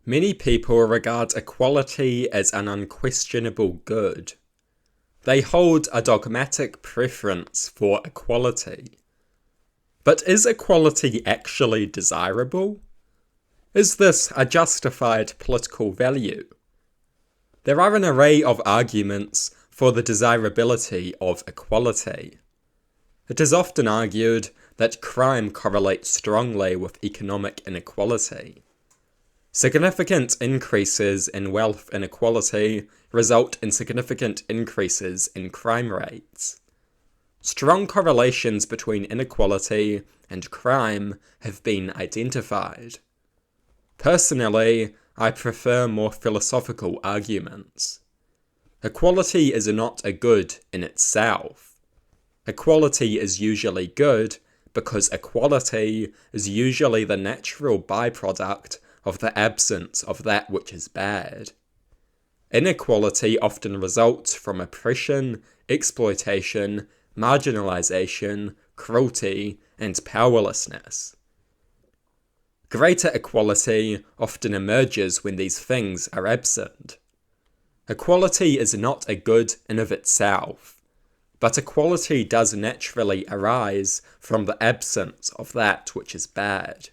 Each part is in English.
Many people regard equality as an unquestionable good. They hold a dogmatic preference for equality. But is equality actually desirable? Is this a justified political value? There are an array of arguments for the desirability of equality. It is often argued that crime correlates strongly with economic inequality. Significant increases in wealth inequality result in significant increases in crime rates. Strong correlations between inequality and crime have been identified. Personally, I prefer more philosophical arguments. Equality is not a good in itself. Equality is usually good because equality is usually the natural byproduct of the absence of that which is bad. Inequality often results from oppression, exploitation, marginalization, cruelty, and powerlessness. Greater equality often emerges when these things are absent. Equality is not a good in of itself, but equality does naturally arise from the absence of that which is bad.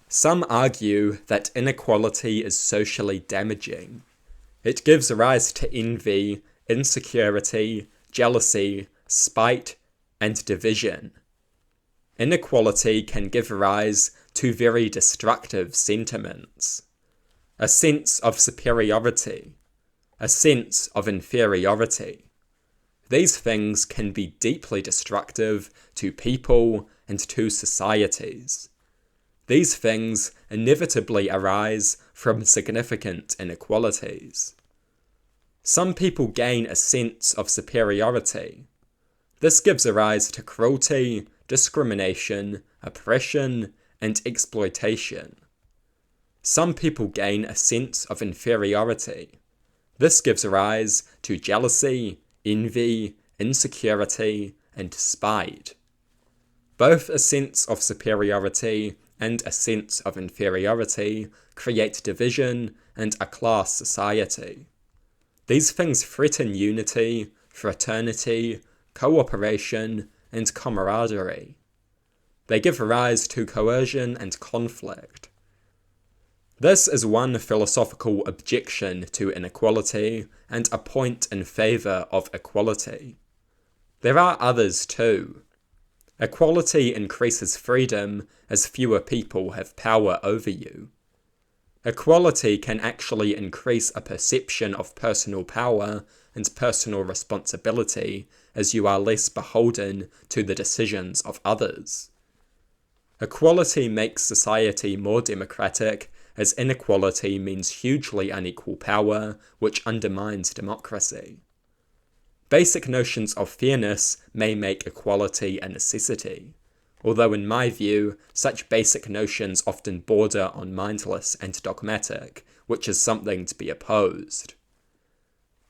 Some argue that inequality is socially damaging. It gives rise to envy, insecurity, jealousy, spite, and division. Inequality can give rise to very destructive sentiments. A sense of superiority, a sense of inferiority. These things can be deeply destructive to people and to societies. These things inevitably arise from significant inequalities. Some people gain a sense of superiority. This gives rise to cruelty, discrimination, oppression, and exploitation. Some people gain a sense of inferiority. This gives rise to jealousy, envy, insecurity, and spite. Both a sense of superiority and a sense of inferiority create division and a class society. These things threaten unity, fraternity, cooperation, and camaraderie. They give rise to coercion and conflict. This is one philosophical objection to inequality and a point in favour of equality. There are others too. Equality increases freedom as fewer people have power over you. Equality can actually increase a perception of personal power and personal responsibility as you are less beholden to the decisions of others. Equality makes society more democratic, as inequality means hugely unequal power, which undermines democracy. Basic notions of fairness may make equality a necessity, although in my view, such basic notions often border on mindless and dogmatic, which is something to be opposed.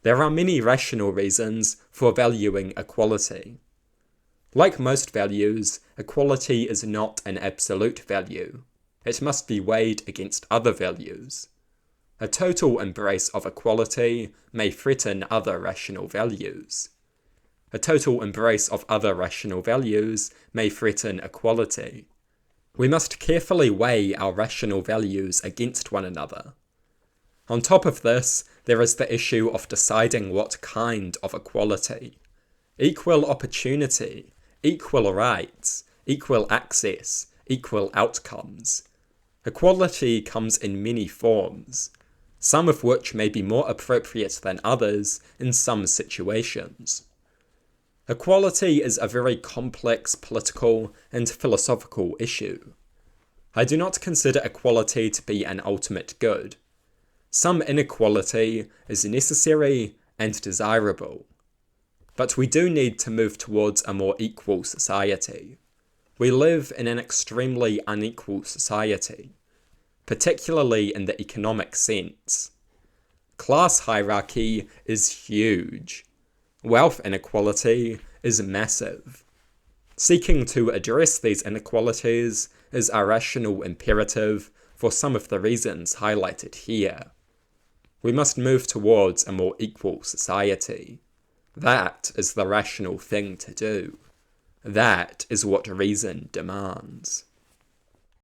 There are many rational reasons for valuing equality. Like most values, equality is not an absolute value. It must be weighed against other values. A total embrace of equality may threaten other rational values. A total embrace of other rational values may threaten equality. We must carefully weigh our rational values against one another. On top of this, there is the issue of deciding what kind of equality. Equal opportunity, equal rights, equal access, equal outcomes. Equality comes in many forms, some of which may be more appropriate than others in some situations. Equality is a very complex political and philosophical issue. I do not consider equality to be an ultimate good. Some inequality is necessary and desirable. But we do need to move towards a more equal society. We live in an extremely unequal society, particularly in the economic sense. Class hierarchy is huge. Wealth inequality is massive. Seeking to address these inequalities is a rational imperative for some of the reasons highlighted here. We must move towards a more equal society. That is the rational thing to do. That is what reason demands.